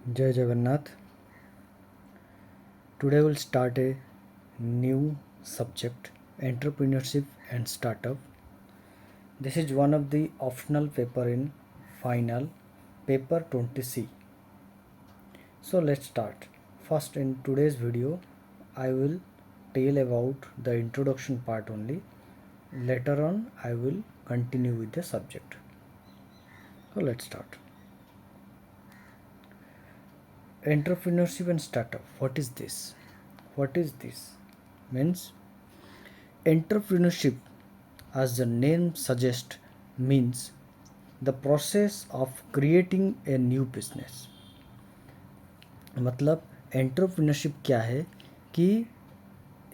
Jai Jagannath. Today we'll start a new subject, entrepreneurship and startup. This is one of the optional paper in final paper 20C. So let's start. First, in today's video I will tell about the introduction part only. Later on I will continue with the subject. So let's start. Entrepreneurship and startup. What is this? Means entrepreneurship, as the name suggests, means the process of creating a new business. मतलब entrepreneurship क्या है कि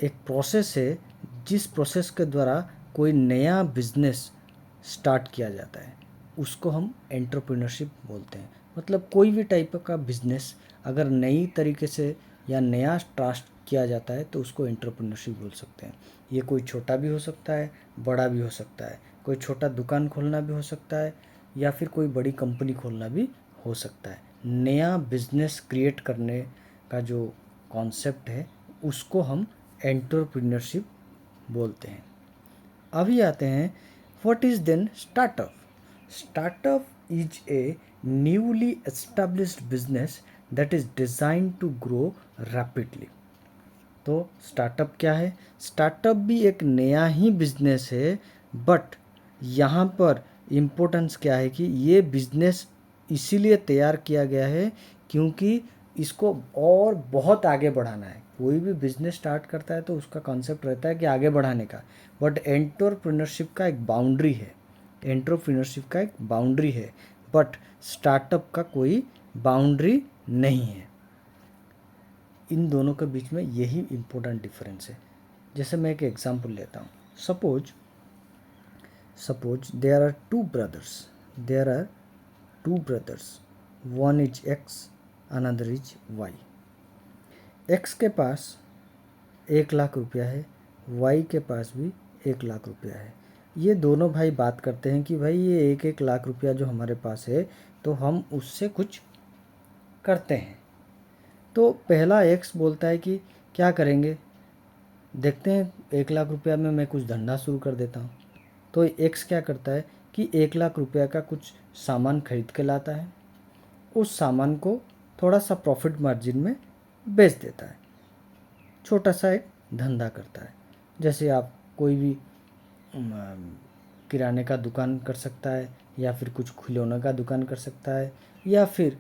एक process है जिस process के द्वारा कोई नया बिजनेस स्टार्ट किया जाता है, उसको हम एंटरप्रेन्योरशिप बोलते हैं. मतलब कोई भी टाइप का बिजनेस अगर नई तरीके से या नया स्टार्ट किया जाता है तो उसको एंटरप्रेन्योरशिप बोल सकते हैं. ये कोई छोटा भी हो सकता है, बड़ा भी हो सकता है. कोई छोटा दुकान खोलना भी हो सकता है या फिर कोई बड़ी कंपनी खोलना भी हो सकता है. नया बिजनेस क्रिएट करने का जो कॉन्सेप्ट है उसको हम एंटरप्रेन्योरशिप बोलते हैं. अभी आते हैं what is then startup. Startup is a newly established business that is design to grow rapidly. तो स्टार्टअप क्या है? स्टार्टअप भी एक नया ही बिजनेस है, बट यहाँ पर इम्पोर्टेंस क्या है कि ये बिजनेस इसीलिए तैयार किया गया है क्योंकि इसको और बहुत आगे बढ़ाना है. कोई भी बिजनेस स्टार्ट करता है तो उसका कॉन्सेप्ट रहता है कि आगे बढ़ाने का, बट एंटरप्रेन्योरशिप का एक बाउंड्री है. एंटरप्रेन्योरशिप का एक बाउंड्री है, बट स्टार्टअप का कोई बाउंड्री नहीं है. इन दोनों के बीच में यही इम्पोर्टेंट डिफरेंस है. जैसे मैं एक एग्जांपल लेता हूँ. Suppose there are two brothers, one is X, another is Y. X के पास 1,00,000 रुपया है, वाई के पास भी 1,00,000 रुपया है. ये दोनों भाई बात करते हैं कि भाई ये 1,00,000 रुपया जो हमारे पास है तो हम उससे कुछ करते हैं. तो पहला एक्स बोलता है कि क्या करेंगे, देखते हैं 1,00,000 रुपया में मैं कुछ धंधा शुरू कर देता हूँ. तो एक्स क्या करता है कि 1,00,000 रुपया का कुछ सामान खरीद के लाता है, उस सामान को थोड़ा सा प्रॉफिट मार्जिन में बेच देता है, छोटा सा एक धंधा करता है. जैसे आप कोई भी किराने का दुकान कर सकता है या फिर कुछ खिलौने का दुकान कर सकता है या फिर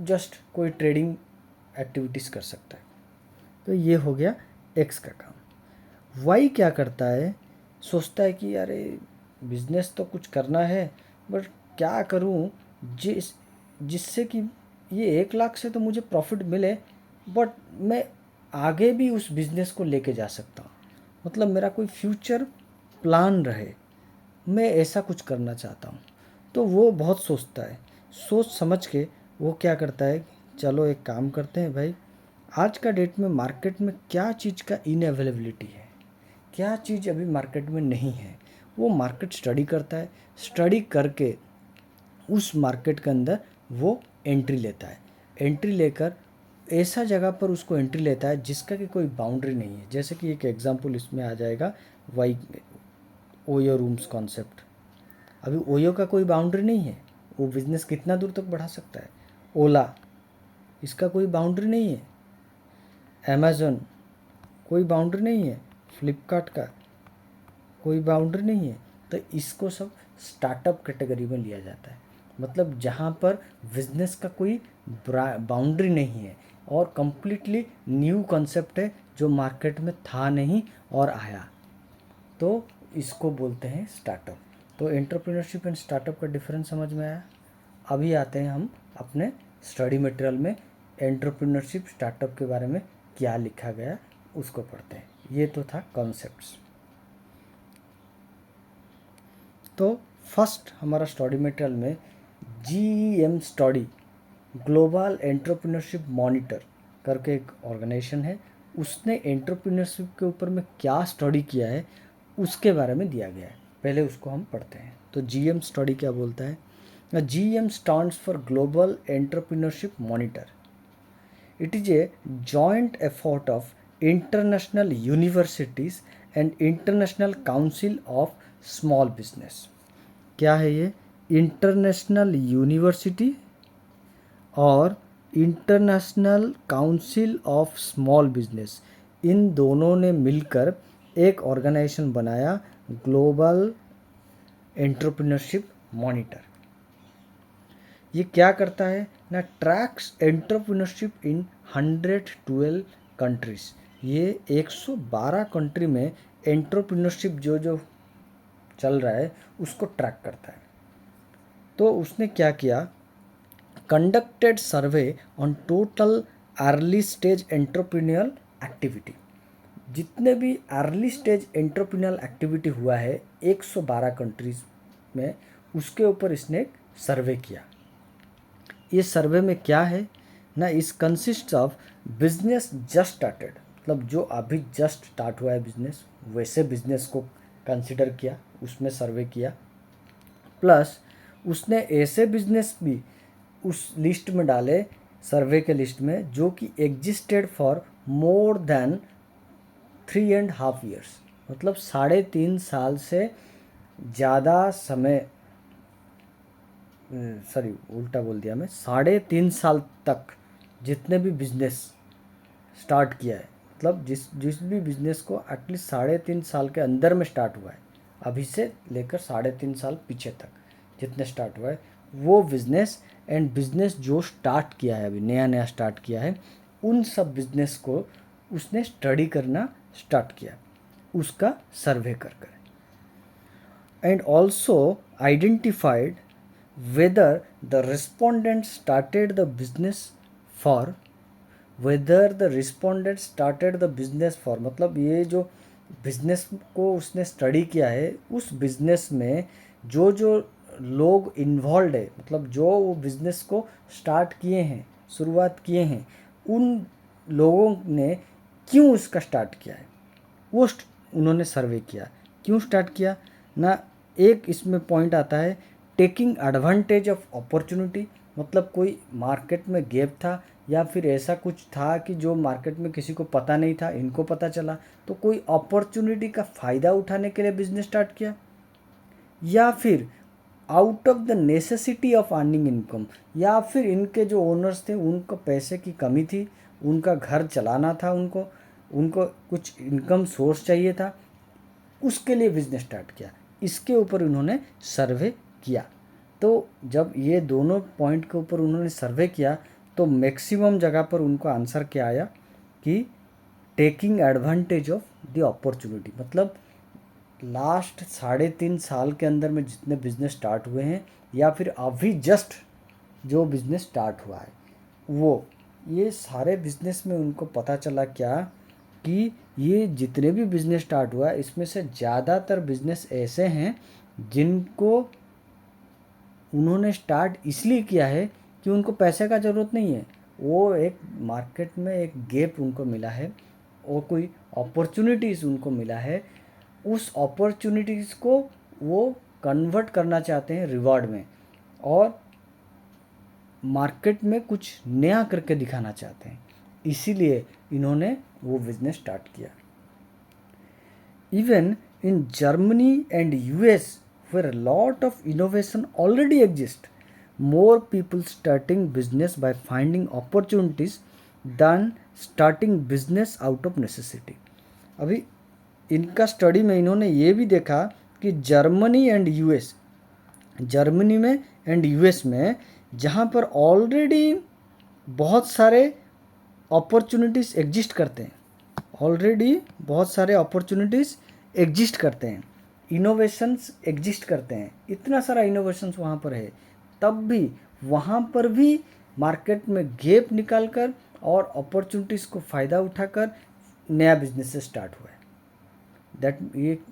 जस्ट कोई ट्रेडिंग एक्टिविटीज़ कर सकता है. तो ये हो गया एक्स का काम. वाई क्या करता है, सोचता है कि अरे बिजनेस तो कुछ करना है, बट क्या करूं जिससे कि ये 1,00,000 से तो मुझे प्रॉफिट मिले, बट मैं आगे भी उस बिज़नेस को लेके जा सकता हूँ. मतलब मेरा कोई फ्यूचर प्लान रहे, मैं ऐसा कुछ करना चाहता हूँ. तो वो बहुत सोचता है, सोच समझ के वो क्या करता है, चलो एक काम करते हैं भाई, आज का डेट में मार्केट में क्या चीज़ का इनअवेलेबिलिटी है, क्या चीज़ अभी मार्केट में नहीं है. वो मार्केट स्टडी करता है, स्टडी करके उस मार्केट के अंदर वो एंट्री लेता है. एंट्री लेकर ऐसा जगह पर उसको एंट्री लेता है जिसका कि कोई बाउंड्री नहीं है. जैसे कि एक एग्जांपल इसमें आ जाएगा वाई ओयो रूम्स कॉन्सेप्ट. अभी ओयो का कोई बाउंड्री नहीं है, वो बिज़नेस कितना दूर तक बढ़ा सकता है. ओला, इसका कोई बाउंड्री नहीं है. अमेज़न, कोई बाउंड्री नहीं है. फ्लिपकार्ट का कोई बाउंड्री नहीं है. तो इसको सब स्टार्टअप कैटेगरी में लिया जाता है. मतलब जहाँ पर बिजनेस का कोई बाउंड्री नहीं है और कम्प्लीटली न्यू कॉन्सेप्ट है जो मार्केट में था नहीं और आया, तो इसको बोलते हैं स्टार्टअप. तो एंटरप्रेन्योरशिप एंड स्टार्टअप का डिफरेंस समझ में आया. अभी आते हैं हम अपने स्टडी मटेरियल में एंटरप्रेन्योरशिप स्टार्टअप के बारे में क्या लिखा गया उसको पढ़ते हैं. ये तो था कॉन्सेप्ट्स. तो फर्स्ट हमारा स्टडी मटेरियल में GEM स्टडी, ग्लोबल एंटरप्रेन्योरशिप मॉनिटर करके एक ऑर्गेनाइजेशन है, उसने एंटरप्रेन्योरशिप के ऊपर में क्या स्टडी किया है उसके बारे में दिया गया है. पहले उसको हम पढ़ते हैं. तो GEM स्टडी क्या बोलता है, GEM stands for Global Entrepreneurship Monitor. It is a joint effort of international universities and International Council of Small Business. क्या है ये? इंटरनेशनल यूनिवर्सिटी और international council of small business, इन दोनों ने मिलकर एक ऑर्गेनाइजेशन बनाया, ग्लोबल एंटरप्रेन्योरशिप मॉनिटर। ये क्या करता है ना? ट्रैक्स एंटरप्रेन्योरशिप इन 112 कंट्रीज। ये 112 कंट्री में एंटरप्रेन्योरशिप जो जो चल रहा है उसको ट्रैक करता है। तो उसने क्या किया? Conducted survey on total early stage entrepreneurial activity. जितने भी अर्ली स्टेज एंटरप्रेन्योरल एक्टिविटी हुआ है 112 कंट्रीज में, उसके ऊपर इसने एक सर्वे किया। ये सर्वे में क्या है ना? इस consist of business just started, मतलब जो अभी जस्ट स्टार्ट हुआ है बिजनेस, वैसे बिजनेस को कंसिडर किया, उसमें सर्वे किया। प्लस उसने ऐसे बिजनेस भी उस लिस्ट में डाले, सर्वे के लिस्ट में, जो कि existed for more than 3.5 years, मतलब 3.5 साल से ज़्यादा समय, सॉरी उल्टा बोल दिया मैं, 3.5 साल तक जितने भी बिजनेस स्टार्ट किया है, मतलब जिस भी बिजनेस को एटलीस्ट 3.5 साल के अंदर में स्टार्ट हुआ है, अभी से लेकर 3.5 साल पीछे तक जितने स्टार्ट हुआ है, वो बिजनेस एंड बिजनेस जो स्टार्ट किया है, अभी नया नया स्टार्ट किया है, उन सब बिजनेस को उसने स्टडी करना स्टार्ट किया, उसका सर्वे कर कर। And also identified whether the respondents started the business for, मतलब ये जो बिजनेस को उसने स्टडी किया है, उस बिजनेस में जो जो लोग इन्वॉल्व है, मतलब जो वो बिजनेस को स्टार्ट किए हैं, शुरुआत किए हैं, उन लोगों ने क्यों उसका स्टार्ट किया है, वो उन्होंने सर्वे किया। क्यों स्टार्ट किया ना? एक इसमें पॉइंट आता है टेकिंग एडवांटेज ऑफ अपॉर्चुनिटी, मतलब कोई मार्केट में गैप था या फिर ऐसा कुछ था कि जो मार्केट में किसी को पता नहीं था, इनको पता चला, तो कोई अपॉर्चुनिटी का फ़ायदा उठाने के लिए बिजनेस स्टार्ट किया, या फिर out of the necessity of earning income, या फिर इनके जो ओनर्स थे उनको पैसे की कमी थी, उनका घर चलाना था, उनको कुछ इनकम सोर्स चाहिए था, उसके लिए बिजनेस स्टार्ट किया। इसके ऊपर उन्होंने सर्वे किया। तो जब ये दोनों पॉइंट के ऊपर उन्होंने सर्वे किया तो मैक्सिमम जगह पर उनको आंसर क्या आया कि taking advantage of the opportunity, मतलब लास्ट 3.5 साल के अंदर में जितने बिजनेस स्टार्ट हुए हैं या फिर अभी जस्ट जो बिजनेस स्टार्ट हुआ है, वो ये सारे बिजनेस में उनको पता चला क्या कि ये जितने भी बिजनेस स्टार्ट हुआ है इसमें से ज़्यादातर बिजनेस ऐसे हैं जिनको उन्होंने स्टार्ट इसलिए किया है कि उनको पैसे का ज़रूरत नहीं है, वो एक मार्केट में एक गैप उनको मिला है और कोई अपॉर्चुनिटीज़ उनको मिला है, उस अपॉर्चुनिटीज़ को वो कन्वर्ट करना चाहते हैं रिवॉर्ड में और मार्केट में कुछ नया करके दिखाना चाहते हैं, इसीलिए इन्होंने वो बिजनेस स्टार्ट किया। Even in Germany and US where a lot of innovation already exists, more people starting business by finding opportunities than starting business out of necessity। अभी इनका स्टडी में इन्होंने ये भी देखा कि जर्मनी में एंड US में जहाँ पर ऑलरेडी बहुत सारे अपॉर्चुनिटीज़ एग्जिस्ट करते हैं, इनोवेशंस एग्जिस्ट करते हैं, इतना सारा इनोवेशंस वहाँ पर है, तब भी वहाँ पर भी मार्केट में गैप निकाल कर और अपॉर्चुनिटीज़ को फ़ायदा उठाकर नया बिजनेस स्टार्ट हुआ है।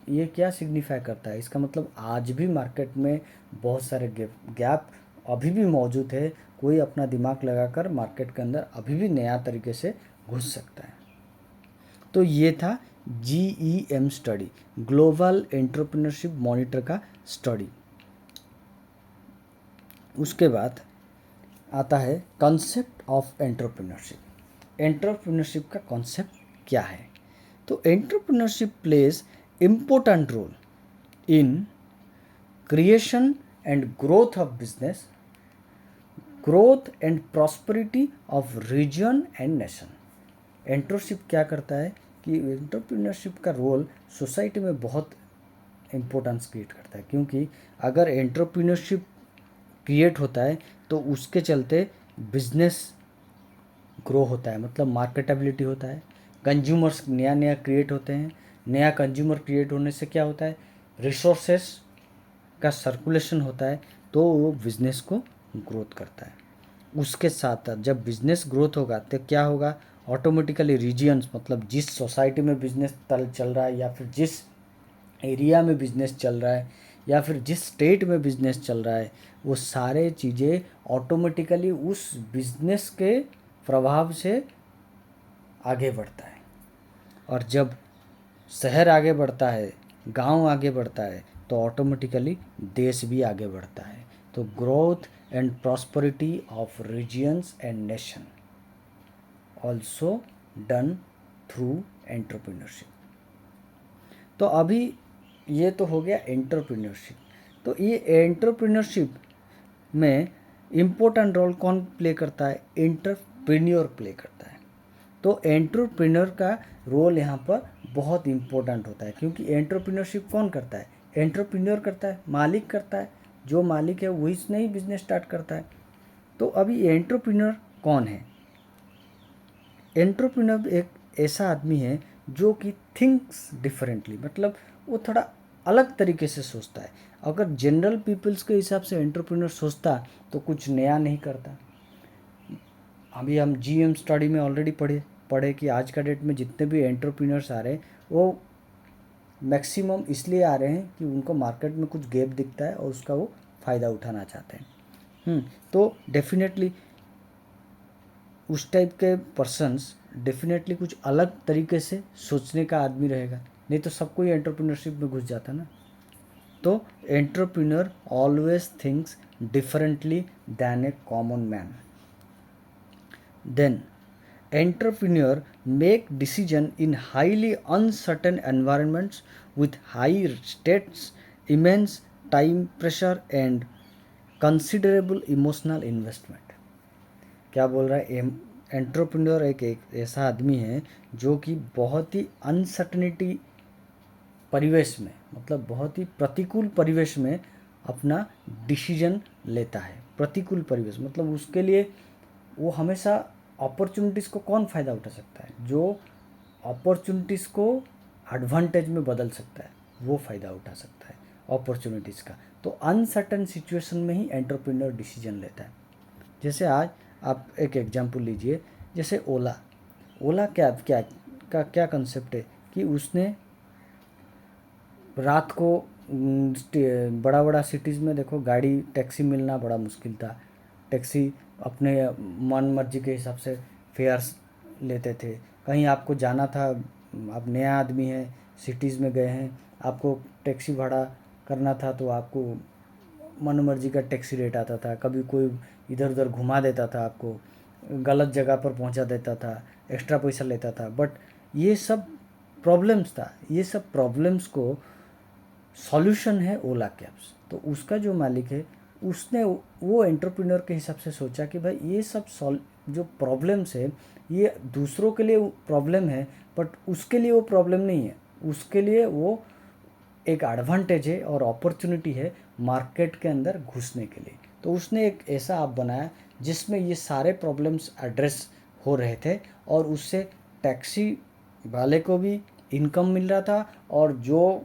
ये क्या सिग्निफाई करता है? इसका मतलब आज भी मार्केट में बहुत सारे गैप अभी भी मौजूद है, कोई अपना दिमाग लगाकर मार्केट के अंदर अभी भी नया तरीके से घुस सकता है। तो ये था GEM स्टडी, ग्लोबल एंटरप्रेन्योरशिप मॉनिटर का स्टडी। उसके बाद आता है कॉन्सेप्ट ऑफ एंटरप्रेन्योरशिप। एंटरप्रेन्योरशिप का कॉन्सेप्ट क्या है? तो entrepreneurship plays important role in creation and growth of business, growth and prosperity of region and nation. Entrepreneurship क्या करता है कि एंटरप्रेन्योरशिप का रोल सोसाइटी में बहुत इम्पोर्टेंस क्रिएट करता है, क्योंकि अगर एंटरप्रेन्योरशिप क्रिएट होता है तो उसके चलते बिजनेस ग्रो होता है, मतलब मार्केटेबिलिटी होता है, कंज्यूमर्स नया नया क्रिएट होते हैं। नया कंज्यूमर क्रिएट होने से क्या होता है? रिसोर्सेस का सर्कुलेशन होता है, तो वो बिज़नेस को ग्रोथ करता है। उसके साथ साथ जब बिज़नेस ग्रोथ होगा तो क्या होगा? ऑटोमेटिकली रीजियंस, मतलब जिस सोसाइटी में बिज़नेस चल रहा है, या फिर जिस एरिया में बिज़नेस चल रहा है, या फिर जिस स्टेट में बिज़नेस चल रहा है, वो सारे चीज़ें ऑटोमेटिकली उस बिज़नेस के प्रभाव से आगे बढ़ता है। और जब शहर आगे बढ़ता है, गांव आगे बढ़ता है, तो ऑटोमेटिकली देश भी आगे बढ़ता है। तो growth and prosperity of regions and nation also done through entrepreneurship. तो अभी ये तो हो गया एंटरप्रेन्योरशिप। तो ये एंटरप्रेन्योरशिप में इम्पोर्टेंट रोल कौन प्ले करता है? एंटरप्रेन्योर प्ले करता है। तो एंटरप्रेन्योर का रोल यहाँ पर बहुत इम्पोर्टेंट होता है, क्योंकि एंटरप्रेन्योरशिप कौन करता है? एंटरप्रेन्योर करता है, मालिक करता है। जो मालिक है वही से नहीं बिजनेस स्टार्ट करता है। तो अभी एंटरप्रेन्योर कौन है? एंटरप्रेन्योर एक ऐसा आदमी है जो कि थिंक्स डिफरेंटली, मतलब वो थोड़ा अलग तरीके से सोचता है। अगर जनरल पीपल्स के हिसाब से एंटरप्रेन्योर सोचता तो कुछ नया नहीं करता। अभी हम जीएम स्टडी में ऑलरेडी पढ़े कि आज का डेट में जितने भी एंटरप्रेन्योर्स आ रहे हैं वो मैक्सिमम इसलिए आ रहे हैं कि उनको मार्केट में कुछ गैप दिखता है और उसका वो फ़ायदा उठाना चाहते हैं। तो डेफिनेटली उस टाइप के पर्सन्स डेफिनेटली कुछ अलग तरीके से सोचने का आदमी रहेगा, नहीं तो सब कोई एंटरप्रेन्योरशिप में घुस जाता ना। तो entrepreneur always thinks differently than a common man. Then entrepreneur make decision in highly uncertain environments with high stakes, immense time pressure and considerable emotional investment। क्या बोल रहा है? एंटरप्रेन्योर एक ऐसा आदमी है जो कि बहुत ही अनसर्टनिटी परिवेश में, मतलब बहुत ही प्रतिकूल परिवेश में अपना डिसीजन लेता है। प्रतिकूल परिवेश मतलब उसके लिए वो हमेशा अपॉर्चुनिटीज़ को कौन फ़ायदा उठा सकता है? जो अपॉर्चुनिटीज़ को एडवांटेज में बदल सकता है वो फ़ायदा उठा सकता है अपॉर्चुनिटीज़ का। तो अनसर्टन सिचुएशन में ही एंटरप्रेन्योर डिसीजन लेता है। जैसे आज आप एक एग्जांपल लीजिए, जैसे ओला। ओला कैब क्या कंसेप्ट है कि उसने रात को बड़ा बड़ा सिटीज़ में देखो गाड़ी टैक्सी मिलना बड़ा मुश्किल था। टैक्सी अपने मन मर्जी के हिसाब से फेयर्स लेते थे। कहीं आपको जाना था, आप नया आदमी हैं, सिटीज़ में गए हैं, आपको टैक्सी भाड़ा करना था तो आपको मन मर्जी का टैक्सी रेट आता था। कभी कोई इधर उधर घुमा देता था, आपको गलत जगह पर पहुंचा देता था, एक्स्ट्रा पैसा लेता था। बट ये सब प्रॉब्लम्स था, ये सब प्रॉब्लम्स को सॉल्यूशन है ओला कैब्स। तो उसका जो मालिक है उसने वो एंटरप्रेन्योर के हिसाब से सोचा कि भाई ये सब जो प्रॉब्लम्स है ये दूसरों के लिए प्रॉब्लम है, बट उसके लिए वो प्रॉब्लम नहीं है, उसके लिए वो एक एडवांटेज है और अपॉर्चुनिटी है मार्केट के अंदर घुसने के लिए। तो उसने एक ऐसा ऐप बनाया जिसमें ये सारे प्रॉब्लम्स एड्रेस हो रहे थे और उससे टैक्सी वाले को भी इनकम मिल रहा था और जो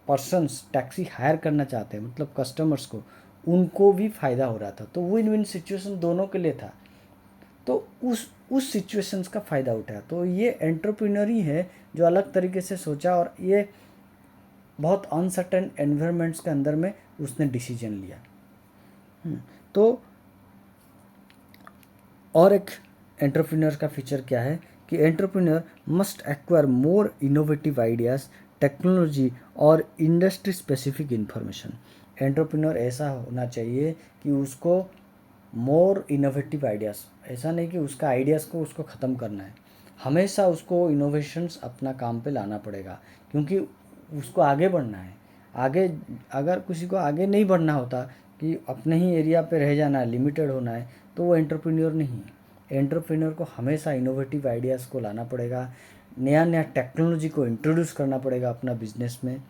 पर्सन्स टैक्सी हायर करना चाहते हैं मतलब कस्टमर्स को, उनको भी फ़ायदा हो रहा था। तो विन विन सिचुएशन दोनों के लिए था। तो उस सिचुएशंस का फ़ायदा उठाया। तो ये एंटरप्रेन्योर ही है जो अलग तरीके से सोचा और ये बहुत अनसर्टेन एनवायरनमेंट्स के अंदर में उसने डिसीजन लिया। तो और एक एंटरप्रेन्योर का फीचर क्या है कि एंटरप्रेन्योर मस्ट एक्वायर मोर इनोवेटिव आइडियाज़, टेक्नोलॉजी और इंडस्ट्री स्पेसिफिक इंफॉर्मेशन। एंटरप्रेन्योर ऐसा होना चाहिए कि उसको मोर इनोवेटिव आइडियाज़, ऐसा नहीं कि उसका आइडियाज़ को उसको ख़त्म करना है, हमेशा उसको इनोवेशंस अपना काम पे लाना पड़ेगा, क्योंकि उसको आगे बढ़ना है। आगे अगर किसी को आगे नहीं बढ़ना होता कि अपने ही एरिया पे रह जाना है, लिमिटेड होना है, तो वो एंटरप्रेन्योर नहीं है। एंटरप्रेन्योर को हमेशा इनोवेटिव आइडियाज़ को लाना पड़ेगा, नया नया टेक्नोलॉजी को इंट्रोड्यूस करना पड़ेगा अपना बिजनेस में।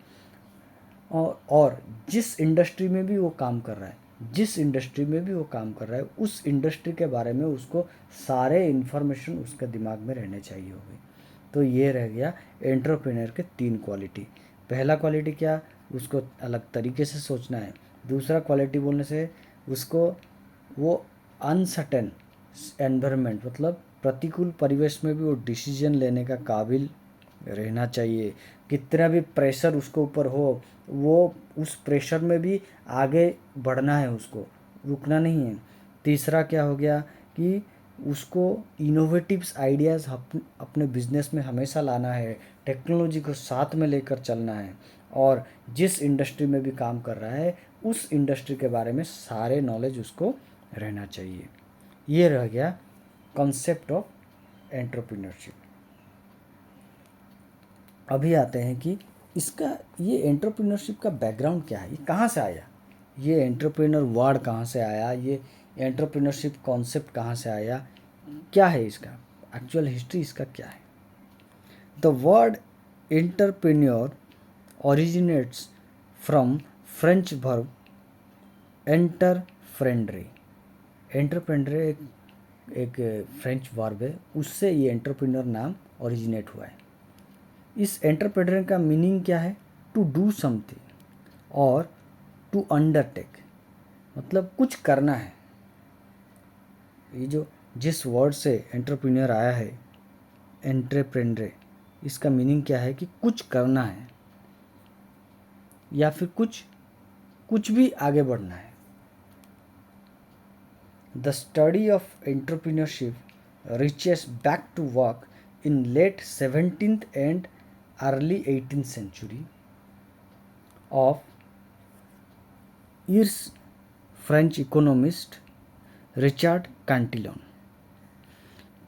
और जिस इंडस्ट्री में भी वो काम कर रहा है, जिस इंडस्ट्री में भी वो काम कर रहा है, उस इंडस्ट्री के बारे में उसको सारे इन्फॉर्मेशन उसके दिमाग में रहने चाहिए होगी। तो ये रह गया एंटरप्रेन्योर के 3 क्वालिटी। पहला क्वालिटी क्या, उसको अलग तरीके से सोचना है। दूसरा क्वालिटी बोलने से उसको वो अनसर्टेन एनवायरनमेंट, मतलब प्रतिकूल परिवेश में भी वो डिसीजन लेने का काबिल रहना चाहिए। कितना भी प्रेशर उसके ऊपर हो, वो उस प्रेशर में भी आगे बढ़ना है, उसको रुकना नहीं है। तीसरा क्या हो गया कि उसको इनोवेटिव्स आइडियाज़ अपने बिजनेस में हमेशा लाना है, टेक्नोलॉजी को साथ में लेकर चलना है, और जिस इंडस्ट्री में भी काम कर रहा है उस इंडस्ट्री के बारे में सारे नॉलेज उसको रहना चाहिए। ये रह गया कॉन्सेप्ट ऑफ एंटरप्रेन्योरशिप। अभी आते हैं कि इसका ये एंटरप्रेन्योरशिप का बैकग्राउंड क्या है, ये कहाँ से आया, ये एंटरप्रेन्योर वर्ड कहाँ से आया, ये एंटरप्रेन्योरशिप कॉन्सेप्ट कहाँ से आया, क्या है इसका एक्चुअल हिस्ट्री, इसका क्या है। The word entrepreneur originates from French verb entrepreneur. Entrepreneur एक फ्रेंच वर्ब है, उससे ये एंटरप्रेन्योर नाम ओरिजिनेट हुआ है। इस एंटरप्रेन्योर का मीनिंग क्या है, टू डू समथिंग और टू अंडरटेक, मतलब कुछ करना है। ये जो जिस वर्ड से एंटरप्रेन्योर आया है एंटरप्रेन्योर, इसका मीनिंग क्या है कि कुछ करना है या फिर कुछ भी आगे बढ़ना है। The study of entrepreneurship reaches back to work in late 17th and early 18th century of ईर्स फ्रेंच इकोनॉमिस्ट रिचर्ड कैंटिलोन।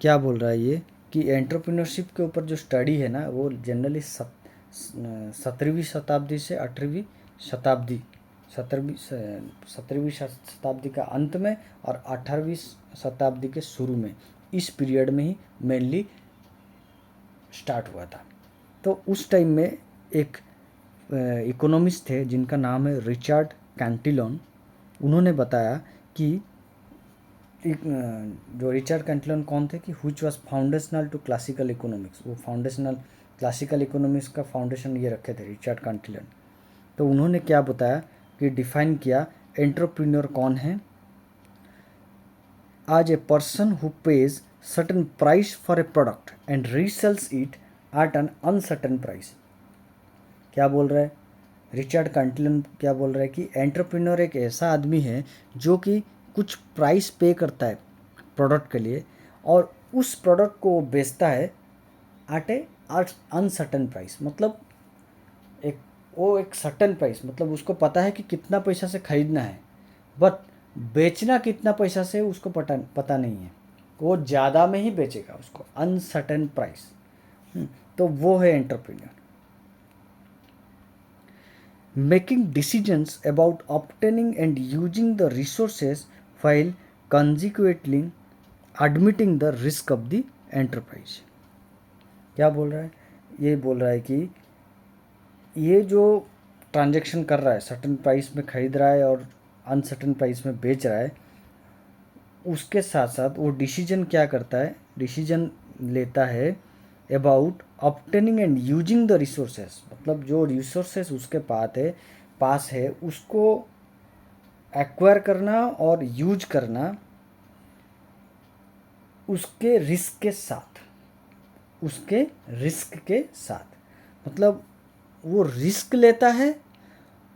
क्या बोल रहा है ये कि एंटरप्रेन्योरशिप के ऊपर जो स्टडी है ना, वो जनरली 17वीं शताब्दी से 18वीं शताब्दी, 17वीं शताब्दी का अंत में और 18वीं शताब्दी के शुरू में, इस पीरियड में ही मेनली स्टार्ट हुआ था। तो उस टाइम में एक इकोनॉमिस्ट थे जिनका नाम है रिचर्ड कैंटिलोन। उन्होंने बताया कि जो रिचर्ड कैंटिलोन कौन थे कि which was foundational to classical economics, वो फाउंडेशनल क्लासिकल इकोनॉमिक्स का फाउंडेशन ये रखे थे रिचर्ड कैंटिलोन। तो उन्होंने क्या बताया कि डिफाइन किया एंटरप्रेन्योर कौन है, आज a person who pays certain price for a product and resells it at an uncertain price. क्या बोल रहा है रिचर्ड कैंटिलोन, क्या बोल रहा है कि एंटरप्रेन्योर एक ऐसा आदमी है जो कि कुछ प्राइस पे करता है प्रोडक्ट के लिए, और उस प्रोडक्ट को वो बेचता है एट ए अनसर्टेन प्राइस, मतलब एक सर्टेन प्राइस, मतलब उसको पता है कि कितना पैसा से खरीदना है, बट बेचना कितना पैसा से उसको पता नहीं है, वो ज़्यादा में ही बेचेगा उसको, अनसर्टेन प्राइस। तो वो है entrepreneur. Making decisions about obtaining and using the resources while consequently admitting the risk of the enterprise। क्या बोल रहा है, ये बोल रहा है कि ये जो ट्रांजैक्शन कर रहा है, सर्टेन प्राइस में खरीद रहा है और अनसर्टेन प्राइस में बेच रहा है, उसके साथ साथ वो डिसीजन क्या करता है, डिसीजन लेता है about obtaining and using the resources, मतलब जो रिसोर्सेज उसके पास है उसको एक्वायर करना और यूज करना उसके रिस्क के साथ, उसके रिस्क के साथ, मतलब वो रिस्क लेता है,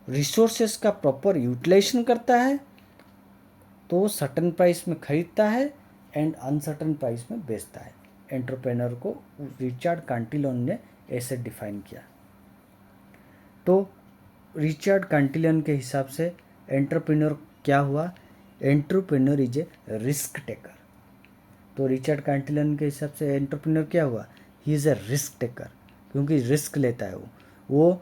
रिसोर्सेज का प्रॉपर यूटिलाइजेशन करता है, तो वो सर्टेन प्राइस में खरीदता है एंड अनसर्टेन प्राइस में बेचता है। एंटरप्रेन्योर को रिचर्ड कैंटिलोन ने ऐसे डिफाइन किया। तो रिचर्ड कैंटिलोन के हिसाब से एंटरप्रेन्योर क्या हुआ, entrepreneur is a risk taker. तो रिचर्ड कैंटिलन के हिसाब से एंटरप्रेन्योर क्या हुआ, ही इज़ ए रिस्क टेकर, क्योंकि रिस्क लेता है वो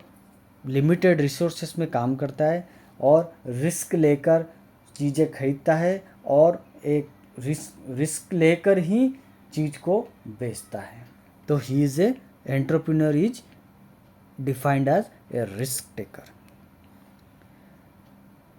लिमिटेड रिसोर्सेस में काम करता है और रिस्क लेकर चीज़ें खरीदता है और एक रिस्क लेकर ही चीज़ को बेचता है। तो he is a entrepreneur is defined as a risk taker.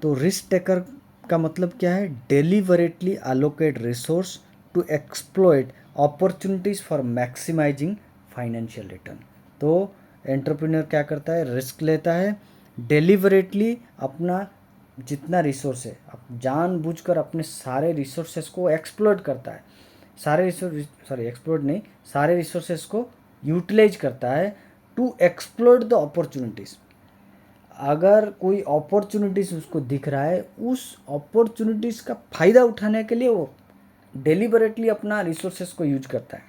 तो रिस्क टेकर का मतलब क्या है, deliberately allocate resource to exploit opportunities for maximising financial return. तो एंटरप्रेन्योर क्या करता है, रिस्क लेता है, डेलिबरेटली अपना जितना रिसोर्स है जानबूझकर अपने सारे रिसोर्सेस को एक्सप्लॉइट करता है, सारे रिसोर्सेस को यूटिलाइज करता है टू एक्सप्लॉइट द अपॉर्चुनिटीज़। अगर कोई अपॉर्चुनिटीज़ उसको दिख रहा है, उस अपॉर्चुनिटीज़ का फ़ायदा उठाने के लिए वो डेलिबरेटली अपना रिसोर्सेस को यूज करता है,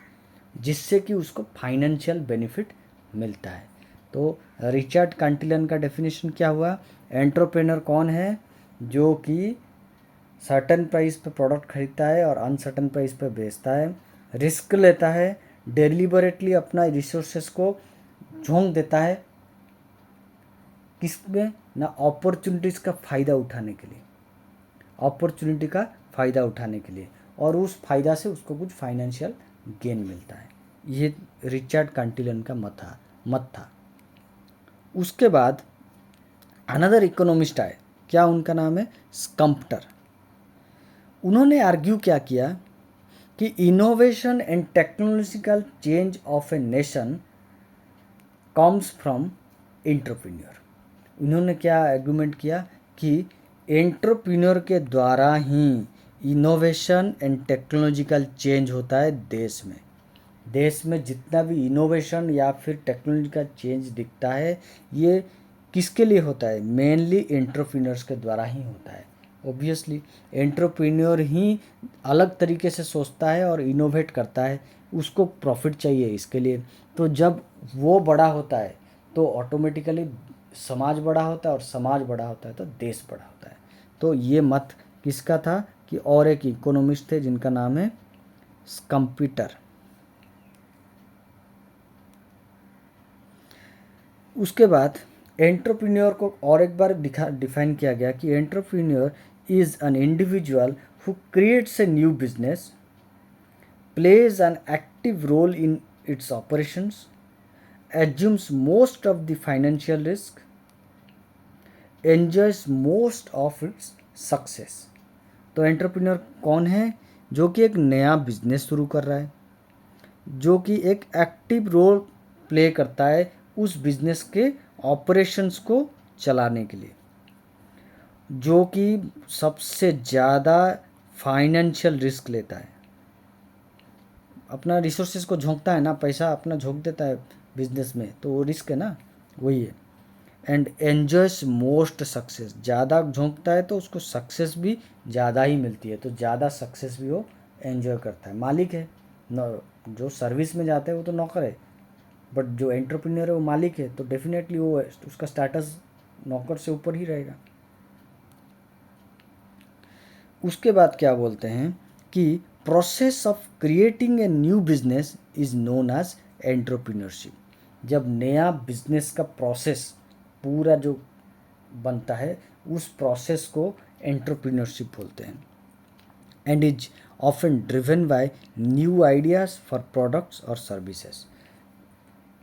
जिससे कि उसको फाइनेंशियल बेनिफिट मिलता है। तो रिचर्ड कैंटिलन का डेफिनेशन क्या हुआ, एंटरप्रेन्योर कौन है, जो कि सर्टेन प्राइस पे प्रोडक्ट खरीदता है और अनसर्टेन प्राइस पे बेचता है, रिस्क लेता है, डेलिबरेटली अपना रिसोर्सेस को झोंक देता है किसमें ना, अपॉर्चुनिटीज़ का फ़ायदा उठाने के लिए, अपॉर्चुनिटी का फ़ायदा उठाने के लिए, और उस फ़ायदा से उसको कुछ फाइनेंशियल गेन मिलता है। ये रिचर्ड कैंटिलन का मत था। उसके बाद अनदर इकोनॉमिस्ट आए, क्या उनका नाम है, स्कम्प्टर। उन्होंने आर्ग्यू क्या किया कि innovation and technological change of a nation comes from entrepreneur. उन्होंने क्या आर्गुमेंट किया कि एंटरप्रेन्योर के द्वारा ही इनोवेशन एंड टेक्नोलॉजिकल चेंज होता है देश में जितना भी इनोवेशन या फिर टेक्नोलॉजिकल चेंज दिखता है, ये किसके लिए होता है, मेनली एंटरप्रेन्योर्स के द्वारा ही होता है। ऑब्वियसली एंटरप्रेन्योर ही अलग तरीके से सोचता है और इनोवेट करता है, उसको प्रॉफिट चाहिए इसके लिए। तो जब वो बड़ा होता है तो ऑटोमेटिकली समाज बड़ा होता है, और समाज बड़ा होता है तो देश बड़ा होता है। तो ये मत किसका था कि और एक इकोनॉमिस्ट थे जिनका नाम है स्कम्प्टर। उसके बाद एंटरप्रेन्योर को और एक बार डिफाइन किया गया कि entrepreneur is an individual who creates a new business, plays an active role in its operations, assumes most of the financial risk, enjoys most of its success। तो एंटरप्रेन्योर कौन है, जो कि एक नया बिजनेस शुरू कर रहा है, जो कि एक एक्टिव रोल प्ले करता है उस बिजनेस के ऑपरेशंस को चलाने के लिए, जो कि सबसे ज़्यादा फाइनेंशियल रिस्क लेता है, अपना रिसोर्सेज को झोंकता है ना, पैसा अपना झोंक देता है बिजनेस में, तो वो रिस्क है ना, वही है। एंड एन्जॉयस मोस्ट सक्सेस, ज़्यादा झोंकता है तो उसको सक्सेस भी ज़्यादा ही मिलती है, तो ज़्यादा सक्सेस भी वो एन्जॉय करता है। मालिक है, जो सर्विस में जाते हैं वो तो नौकर है, बट जो एंटरप्रेन्योर है वो मालिक है, तो डेफिनेटली वो उसका स्टेटस नौकर से ऊपर ही रहेगा। उसके बाद क्या बोलते हैं कि process of creating a new business is known as entrepreneurship. जब नया बिजनेस का प्रोसेस पूरा जो बनता है, उस प्रोसेस को एंटरप्रेन्योरशिप बोलते हैं। And is often driven by new ideas for products और सर्विसेज।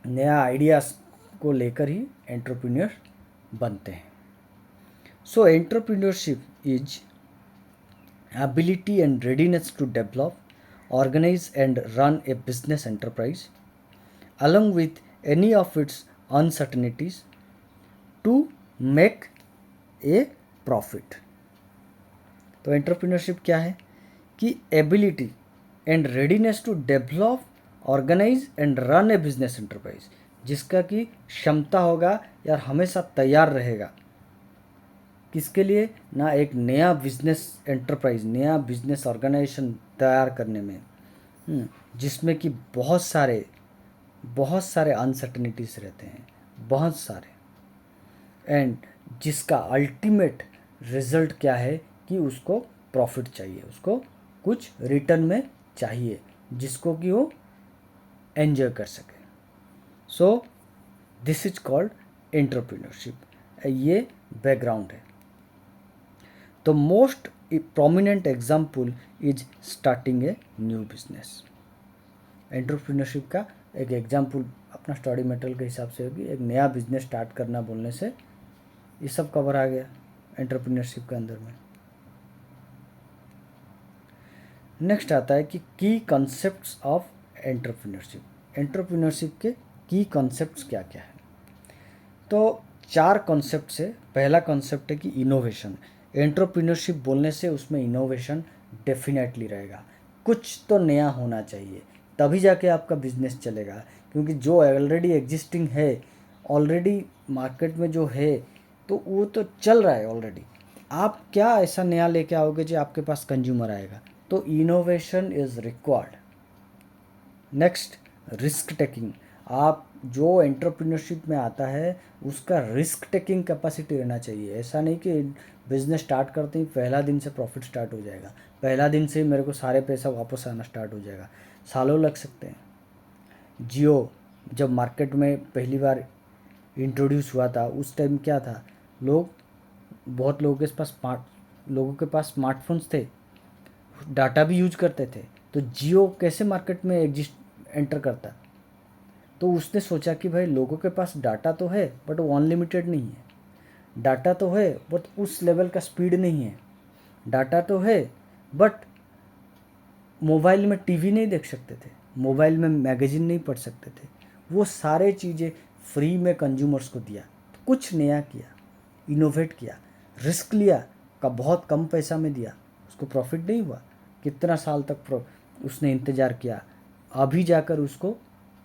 नया आइडियाज़ को लेकर ही एंटरप्रेन्योर बनते हैं। So entrepreneurship is ability and readiness to develop, organize and run a business enterprise along with any of its uncertainties to make a profit। तो entrepreneurship क्या है कि ability and readiness to develop, organise and run a business enterprise, जिसका कि क्षमता होगा यार हमेशा तैयार रहेगा किसके लिए ना, एक नया बिजनेस एंटरप्राइज, नया बिजनेस ऑर्गेनाइजेशन तैयार करने में, जिसमें कि बहुत सारे अनसर्टनिटीज़ रहते हैं, बहुत सारे, एंड जिसका अल्टीमेट रिजल्ट क्या है कि उसको प्रॉफिट चाहिए, उसको कुछ रिटर्न में चाहिए जिसको कि वो एंजॉय कर सके। So this is called entrepreneurship. ये बैकग्राउंड है। The most prominent example is starting A new business. Entrepreneurship का एक एग्जाम्पल अपना स्टडी मटेरियल के हिसाब से होगी, एक नया बिजनेस स्टार्ट करना बोलने से ये सब कवर आ गया एंटरप्रेन्योरशिप के अंदर में। नेक्स्ट आता है कि की कॉन्सेप्ट्स ऑफ एंटरप्रेन्योरशिप। एंटरप्रेन्योरशिप के की कॉन्सेप्ट्स क्या क्या है? तो 4 कॉन्सेप्ट से पहला कॉन्सेप्ट है कि इनोवेशन। एंटरप्रेन्योरशिप बोलने से उसमें इनोवेशन डेफिनेटली रहेगा, कुछ तो नया होना चाहिए, तभी जाके आपका बिजनेस चलेगा। क्योंकि जो ऑलरेडी एग्जिस्टिंग है, ऑलरेडी मार्केट में जो है, तो वो तो चल रहा है ऑलरेडी। आप क्या ऐसा नया लेके आओगे जो आपके पास कंज्यूमर आएगा? तो innovation is required. Next, risk taking. आप जो एंटरप्रेन्योरशिप में आता है उसका रिस्क टेकिंग कैपेसिटी रहना चाहिए। ऐसा नहीं कि बिजनेस स्टार्ट करते ही पहला दिन से प्रॉफिट स्टार्ट हो जाएगा, पहला दिन से ही मेरे को सारे पैसा वापस आना स्टार्ट हो जाएगा, सालों लग सकते हैं। जियो जब मार्केट में पहली बार इंट्रोड्यूस हुआ था उस टाइम क्या था, बहुत लोगों के पास स्मार्टफोन्स थे, डाटा भी यूज करते थे। तो जियो कैसे मार्केट में एंटर करता? तो उसने सोचा कि भाई लोगों के पास डाटा तो है बट वो अनलिमिटेड नहीं है, डाटा तो है बट उस लेवल का स्पीड नहीं है, डाटा तो है बट मोबाइल में टीवी नहीं देख सकते थे, मोबाइल में मैगजीन नहीं पढ़ सकते थे। वो सारे चीज़ें फ्री में कंज्यूमर्स को दिया। तो कुछ नया किया, इनोवेट किया, रिस्क लिया, का बहुत कम पैसा में दिया, उसको प्रॉफिट नहीं हुआ। कितना साल तक उसने इंतज़ार किया, अभी जाकर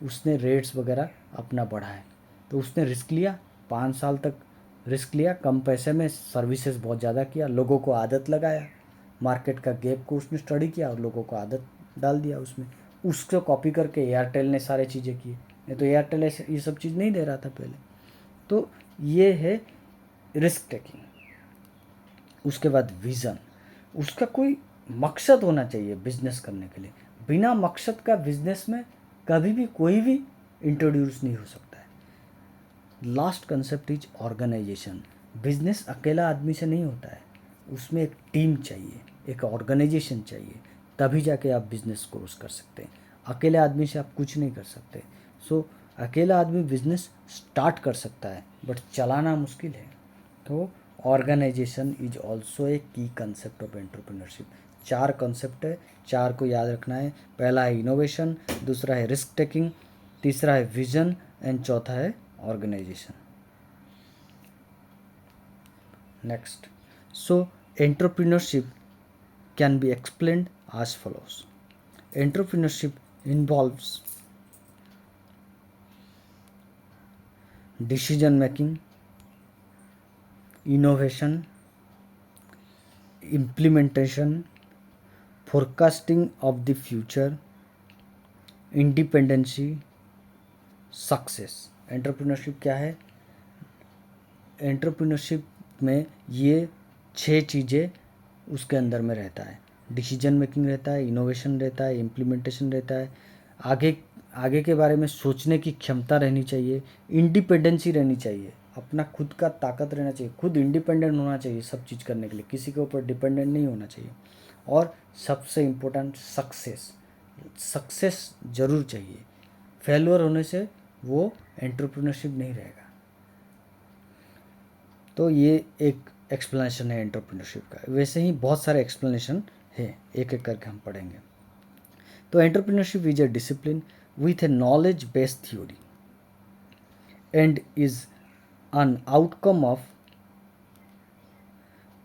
उसने रेट्स वगैरह अपना बढ़ाए। तो उसने रिस्क लिया, 5 साल तक रिस्क लिया, कम पैसे में सर्विसेज बहुत ज़्यादा किया, लोगों को आदत लगाया, मार्केट का गैप को उसने स्टडी किया और लोगों को आदत डाल दिया उसमें। उसको कॉपी करके एयरटेल ने सारे चीज़ें की, नहीं तो एयरटेल ऐसे ये सब चीज़ नहीं दे रहा था पहले। तो ये है रिस्क टेकिंग। उसके बाद विज़न, उसका कोई मकसद होना चाहिए बिजनेस करने के लिए। बिना मकसद का बिजनेस में कभी भी कोई भी इंट्रोड्यूस नहीं हो सकता है। Last concept is organisation. Business अकेला आदमी से नहीं होता है, उसमें एक टीम चाहिए, एक ऑर्गेनाइजेशन चाहिए, तभी जाके आप बिजनेस क्लोज कर सकते हैं। अकेले आदमी से आप कुछ नहीं कर सकते। सो अकेला आदमी बिजनेस स्टार्ट कर सकता है बट चलाना मुश्किल है। तो ऑर्गेनाइजेशन इज ऑल्सो ए की कंसेप्ट ऑफ एंटरप्रेन्योरशिप। 4 कंसेप्ट है, 4 को याद रखना है। पहला है इनोवेशन, दूसरा है रिस्क टेकिंग, तीसरा है विजन एंड चौथा है organisation. Next, so entrepreneurship can be explained as follows. Entrepreneurship involves decision making, innovation, implementation, forecasting of the future, independency, success. Entrepreneurship क्या है? एंटरप्रेन्योरशिप में ये 6 चीज़ें उसके अंदर में रहता है। डिसीजन मेकिंग रहता है, इनोवेशन रहता है, इम्प्लीमेंटेशन रहता है, आगे के बारे में सोचने की क्षमता रहनी चाहिए, इंडिपेंडेंसी रहनी चाहिए, अपना खुद का ताकत रहना चाहिए, खुद इंडिपेंडेंट होना चाहिए सब चीज़ करने के लिए, किसी के ऊपर डिपेंडेंट नहीं होना चाहिए। और सबसे इम्पोर्टेंट सक्सेस ज़रूर चाहिए। फेल्योर होने से वो एंटरप्रेन्योरशिप नहीं रहेगा। तो ये एक एक्सप्लेनेशन है एंटरप्रेन्योरशिप का। वैसे ही बहुत सारे एक्सप्लेनेशन है, एक एक करके हम पढ़ेंगे। तो entrepreneurship is A discipline with A knowledge based theory and is an outcome of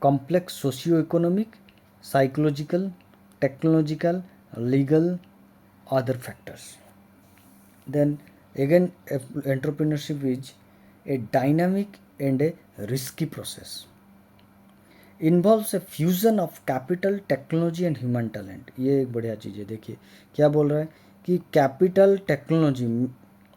complex socio-economic, psychological, technological, legal, other factors. Then again, entrepreneurship is a dynamic and a risky process. Involves a fusion of capital, technology and human talent. ये एक बढ़िया चीज़ है। देखिए क्या बोल रहा है कि capital, technology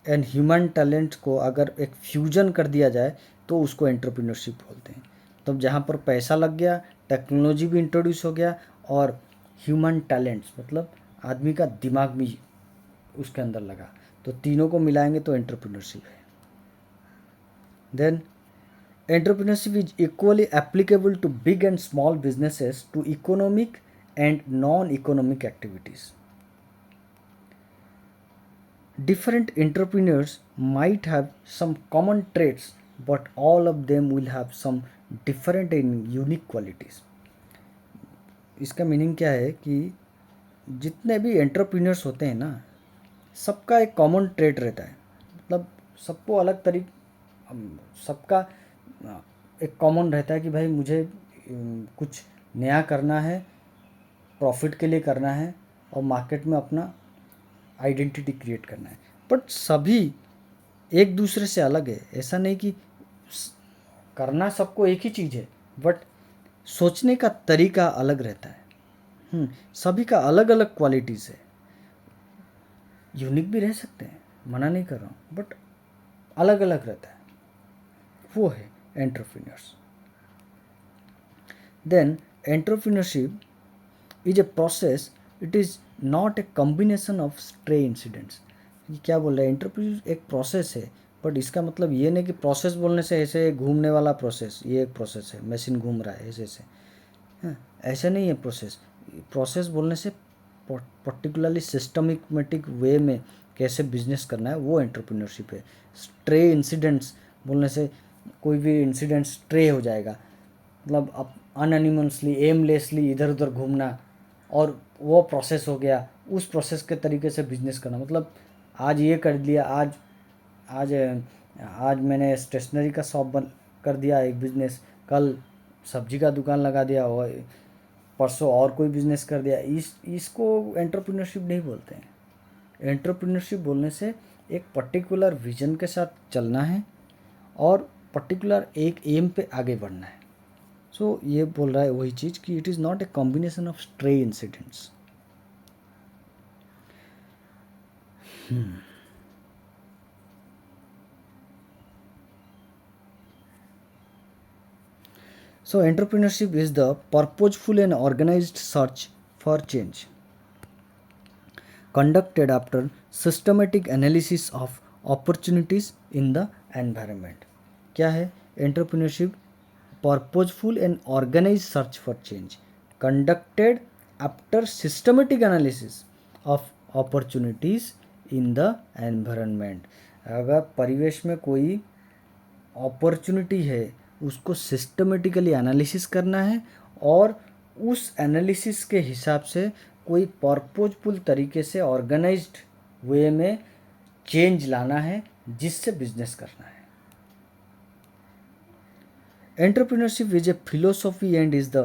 and human talent को अगर एक फ्यूजन कर दिया जाए तो उसको एंटरप्रेन्योरशिप बोलते हैं। मतलब जहाँ पर पैसा लग गया, टेक्नोलॉजी भी इंट्रोड्यूस हो गया और ह्यूमन टैलेंट्स मतलब आदमी का दिमाग भी उसके अंदर लगा, तो तीनों को मिलाएंगे तो एंटरप्रेन्योरशिप है। Then entrepreneurship is equally applicable to big and small businesses, to economic and non-economic activities. Different entrepreneurs might have some common traits, but all of them will have some different and unique qualities. इसका meaning क्या है कि जितने भी entrepreneurs होते हैं ना, सबका एक कॉमन ट्रेट रहता है, मतलब सबको अलग सबका एक कॉमन रहता है कि भाई मुझे कुछ नया करना है, प्रॉफिट के लिए करना है और मार्केट में अपना आइडेंटिटी क्रिएट करना है। बट सभी एक दूसरे से अलग है, ऐसा नहीं कि करना सबको एक ही चीज़ है, बट सोचने का तरीका अलग रहता है। सभी का अलग अलग क्वालिटीज़ है, यूनिक भी रह सकते हैं, मना नहीं कर रहा हूँ, बट अलग अलग रहता है, वो है entrepreneurs. Then entrepreneurship is a process, it is not a combination of stray incidents. ये क्या बोल रहा है, एंटरप्रेन्योरशिप एक प्रोसेस है, बट इसका मतलब ये नहीं कि प्रोसेस बोलने से ऐसे घूमने वाला प्रोसेस, ये एक प्रोसेस है, मशीन घूम रहा है ऐसे ऐसे, हाँ ऐसा नहीं है प्रोसेस। प्रोसेस बोलने से पर्टिकुलरली सिस्टमेटिक वे में कैसे बिजनेस करना है, वो एंटरप्रेन्योरशिप है। स्ट्रे इंसिडेंट्स बोलने से कोई भी इंसिडेंट स्ट्रे हो जाएगा, मतलब अब अनएनिमसली एमलेसली इधर उधर घूमना, और वो प्रोसेस हो गया, उस प्रोसेस के तरीके से बिजनेस करना, मतलब आज ये कर लिया, आज आज मैंने स्टेशनरी का शॉप बंद कर दिया एक बिज़नेस, कल सब्जी का दुकान लगा दिया और परसों और कोई बिज़नेस कर दिया, इसको एंटरप्रेन्योरशिप नहीं बोलते हैं। एंटरप्रेन्योरशिप बोलने से एक पर्टिकुलर विजन के साथ चलना है और पर्टिकुलर एक एम पे आगे बढ़ना है। सो ये बोल रहा है वही चीज़ कि it is not a combination of stray incidents. So entrepreneurship is the purposeful and organized search for change, conducted after systematic analysis of opportunities in the environment. क्या है entrepreneurship? Purposeful and organise search for change, conducted after systematic analysis of opportunities in the environment. अगर परिवेश में कोई opportunity है, उसको systematically analysis करना है और उस एनालिसिस के हिसाब से कोई पर्पजफुल तरीके से ऑर्गेनाइज्ड वे में चेंज लाना है, जिससे बिजनेस करना है। Entrepreneurship is a philosophy and is the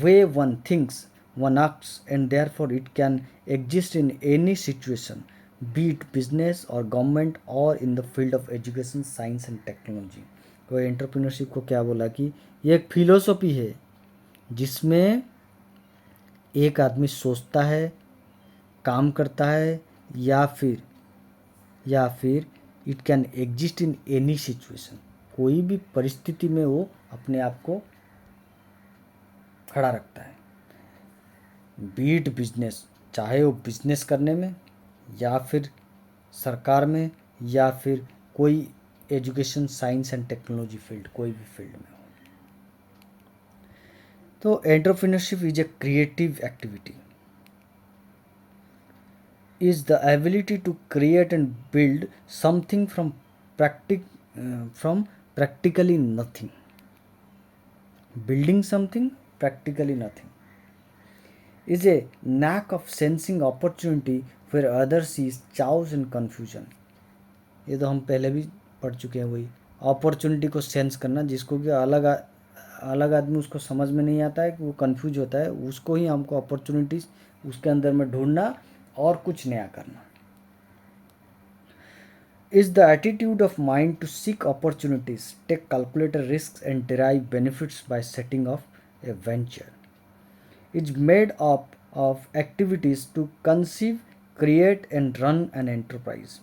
way one thinks, one acts, and therefore it can exist in any situation, be it business or government or in the field of education, science and technology. तो entrepreneurship को क्या बोला कि ये एक philosophy है जिसमें एक आदमी सोचता है, काम करता है, या फिर it can exist in any situation, कोई भी परिस्थिति में वो अपने आप को खड़ा रखता है। बीट बिजनेस, चाहे वो बिजनेस करने में या फिर सरकार में या फिर कोई education, science and technology field, कोई भी फील्ड में हो। तो entrepreneurship is a creative activity, is the ability to create and build something from practically nothing. Building something practically nothing is a knack of sensing opportunity where others sees chaos and confusion. ये तो हम पहले भी पढ़ चुके हैं, वही opportunity को सेंस करना, जिसको कि अलग आदमी उसको समझ में नहीं आता है, कि वो कंफ्यूज होता है, उसको ही हमको अपॉर्चुनिटीज़ उसके अंदर में ढूंढना और कुछ नया करना। Is the attitude of mind to seek opportunities, take calculated risk and derive benefits by setting of a venture. Is made up of activities to conceive, create and run an enterprise.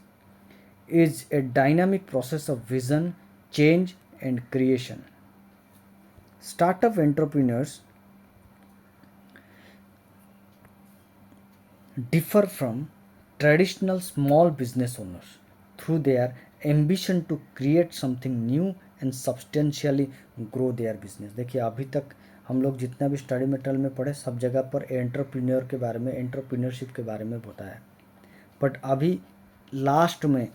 Is a dynamic process of vision, change and creation. Startup entrepreneurs differ from traditional small business owners through their ambition to create something new and substantially grow their business। देखिए अभी तक हम लोग जितना भी study material में पढ़े सब जगह पर एंटरप्रेन्योर के बारे में, एंटरप्रेन्योरशिप के बारे में बताया, बट अभी लास्ट में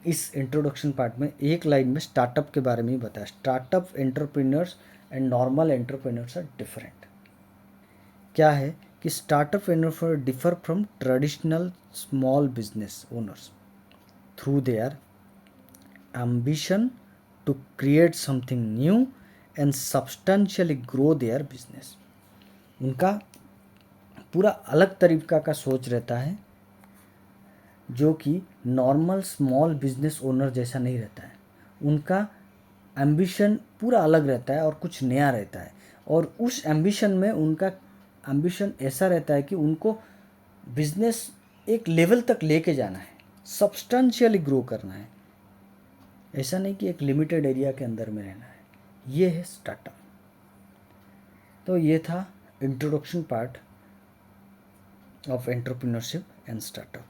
इस इंट्रोडक्शन पार्ट में एक लाइन में स्टार्टअप के बारे में ही बताया। Startup entrepreneurs and normal entrepreneurs are different. क्या है कि startup entrepreneur differ from traditional small business owners through their ambition to create something new and substantially grow their business. उनका पूरा अलग तरीका का सोच रहता है जो कि नॉर्मल स्मॉल बिजनेस ओनर जैसा नहीं रहता है। उनका एम्बिशन पूरा अलग रहता है और कुछ नया रहता है, और उस एम्बिशन में उनका एम्बिशन ऐसा रहता है कि उनको बिजनेस एक लेवल तक लेके जाना है, सब्सटेंशियली ग्रो करना है, ऐसा नहीं कि एक लिमिटेड एरिया के अंदर में रहना है। ये है स्टार्टअप। तो ये था introduction part of entrepreneurship and startup.